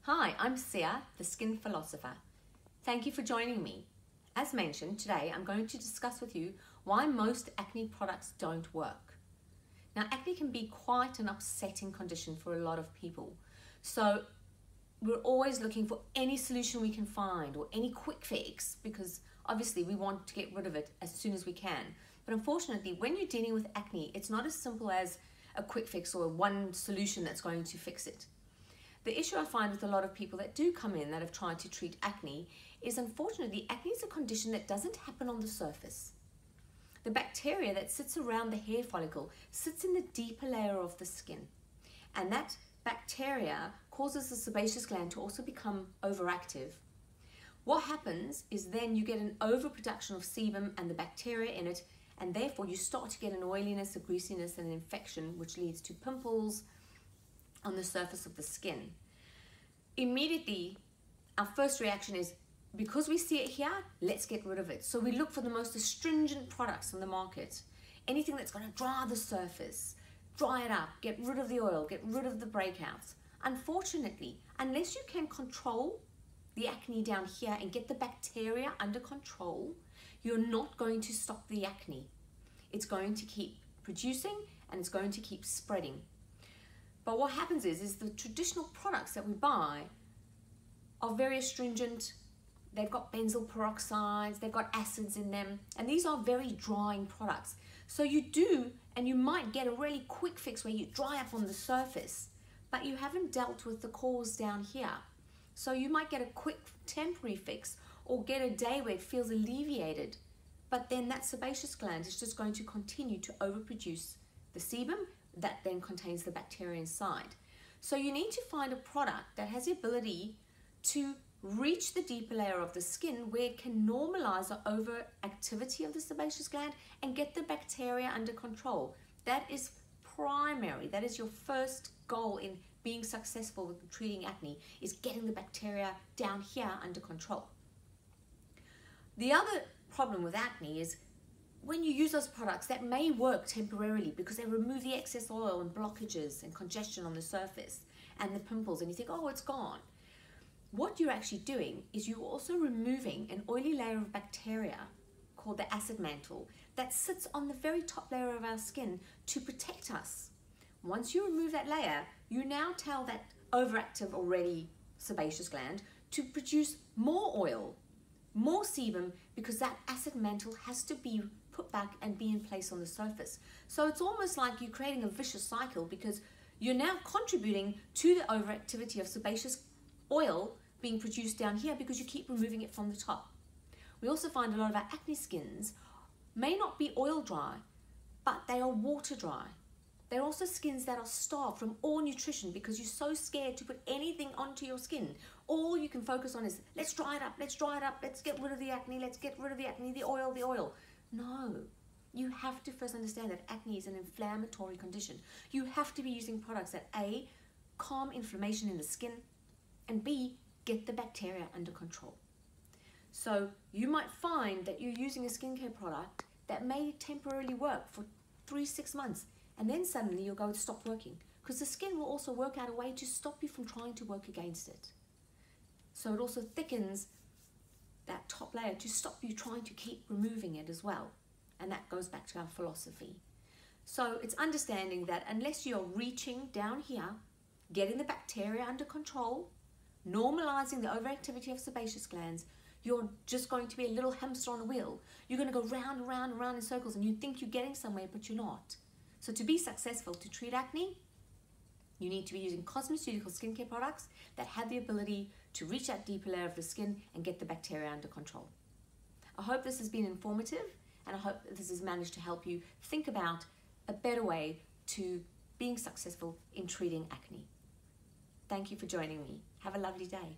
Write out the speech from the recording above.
Hi, I'm Sia, the Skin Philosopher. Thank you for joining me. As mentioned, today I'm going to discuss with you why most acne products don't work. Now, acne can be quite an upsetting condition for a lot of people. So we're always looking for any solution we can find or any quick fix, because obviously we want to get rid of it as soon as we can. But unfortunately, when you're dealing with acne, it's not as simple as a quick fix or one solution that's going to fix it. The issue I find with a lot of people that do come in that have tried to treat acne is, unfortunately, acne is a condition that doesn't happen on the surface. The bacteria that sits around the hair follicle sits in the deeper layer of the skin. And that bacteria causes the sebaceous gland to also become overactive. What happens is then you get an overproduction of sebum and the bacteria in it, and therefore you start to get an oiliness, a greasiness, and an infection, which leads to pimples on the surface of the skin. Immediately, our first reaction is, because we see it here, let's get rid of it. So we look for the most astringent products on the market. Anything that's going to dry the surface, dry it up, get rid of the oil, get rid of the breakouts. Unfortunately, unless you can control the acne down here and get the bacteria under control, you're not going to stop the acne. It's going to keep producing and it's going to keep spreading. But what happens is the traditional products that we buy are very astringent. They've got benzoyl peroxides, they've got acids in them, and these are very drying products. So you do, and you might get a really quick fix where you dry up on the surface, but you haven't dealt with the cause down here. So you might get a quick temporary fix or get a day where it feels alleviated, but then that sebaceous gland is just going to continue to overproduce the sebum that then contains the bacteria inside. So you need to find a product that has the ability to reach the deeper layer of the skin where it can normalize the overactivity of the sebaceous gland and get the bacteria under control. That is primary. That is your first goal in being successful with treating acne, is getting the bacteria down here under control. The other problem with acne is when you use those products that may work temporarily because they remove the excess oil and blockages and congestion on the surface and the pimples, and you think, oh, it's gone. What you're actually doing is you're also removing an oily layer of bacteria called the acid mantle that sits on the very top layer of our skin to protect us. Once you remove that layer, you now tell that overactive already sebaceous gland to produce more oil, more sebum, because that acid mantle has to be put back and be in place on the surface. So it's almost like you're creating a vicious cycle, because you're now contributing to the overactivity of sebaceous oil being produced down here because you keep removing it from the top. We also find a lot of our acne skins may not be oil dry, but they are water dry. They're also skins that are starved from all nutrition because you're so scared to put anything onto your skin. All you can focus on is, let's dry it up, let's dry it up, let's get rid of the acne, let's get rid of the acne, the oil, the oil. No, you have to first understand that acne is an inflammatory condition. You have to be using products that A, calm inflammation in the skin, and B, get the bacteria under control. So you might find that you're using a skincare product that may temporarily work for 3-6 months, and then suddenly you'll go, stop working, because the skin will also work out a way to stop you from trying to work against it. So it also thickens that top layer to stop you trying to keep removing it as well. And that goes back to our philosophy. So it's understanding that unless you're reaching down here, getting the bacteria under control, normalizing the overactivity of sebaceous glands, you're just going to be a little hamster on a wheel. You're going to go round and round and round in circles, and you think you're getting somewhere, but you're not. So to be successful, to treat acne, you need to be using cosmeceutical skincare products that have the ability to reach that deeper layer of the skin and get the bacteria under control. I hope this has been informative, and I hope this has managed to help you think about a better way to being successful in treating acne. Thank you for joining me. Have a lovely day.